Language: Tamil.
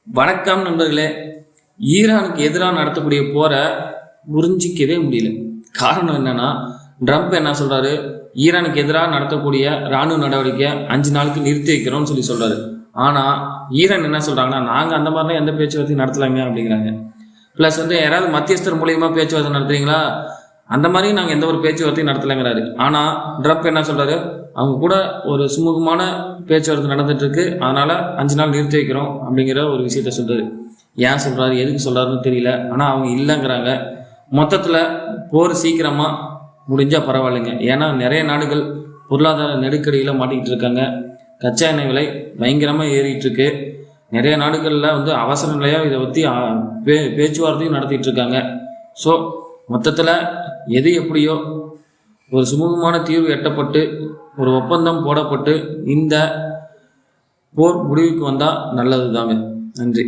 வணக்கம் நண்பர்களே. ஈரானுக்கு எதிராக நடத்தக்கூடிய போரை புரிஞ்சிக்கவே முடியல. காரணம் என்னன்னா, ட்ரம்ப் என்ன சொல்றாரு, ஈரானுக்கு எதிராக நடத்தக்கூடிய இராணுவ நடவடிக்கை 5 நாளுக்கு நிறுத்தி வைக்கிறோம்னு சொல்றாரு. ஆனா ஈரான் என்ன சொல்றாங்கன்னா, நாங்க அந்த மாதிரிலாம் எந்த பேச்சுவார்த்தையும் நடத்தலாங்க அப்படிங்கிறாங்க. பிளஸ் யாராவது மத்தியஸ்தர் மூலியமா பேச்சுவார்த்தை நடத்துறீங்களா, அந்த மாதிரி நாங்க எந்த ஒரு பேச்சுவார்த்தையும் நடத்தலைங்கிறாரு. ஆனா ட்ரம்ப் என்ன சொல்றாரு, அவங்க கூட ஒரு சுமூகமான பேச்சுவார்த்தை நடந்துட்டு இருக்கு, அதனால 5 நாள் நிறுத்தி வைக்கிறோம் அப்படிங்கிற ஒரு விஷயத்த சொல்றாரு. ஏன் சொல்றாரு, எதுக்கு சொல்றாருன்னு தெரியல. ஆனா அவங்க இல்லைங்கிறாங்க. மொத்தத்துல போர் சீக்கிரமா முடிஞ்சா பரவாயில்லைங்க. ஏன்னா நிறைய நாடுகள் பொருளாதார நெருக்கடியில மாட்டிக்கிட்டு இருக்காங்க. கச்சா எண்ணெய் விலை பயங்கரமா ஏறிட்டு இருக்கு. நிறைய நாடுகள்ல அவசர நிலையா இதை பத்தி பேச்சுவார்த்தையும் நடத்திட்டு இருக்காங்க. ஸோ மொத்தத்துல எது எப்படியோ ஒரு சுமூகமான தீர்வு எட்டப்பட்டு ஒரு ஒப்பந்தம் போடப்பட்டு இந்த போர் முடிவுக்கு வந்தா நல்லது தாங்க. நன்றி.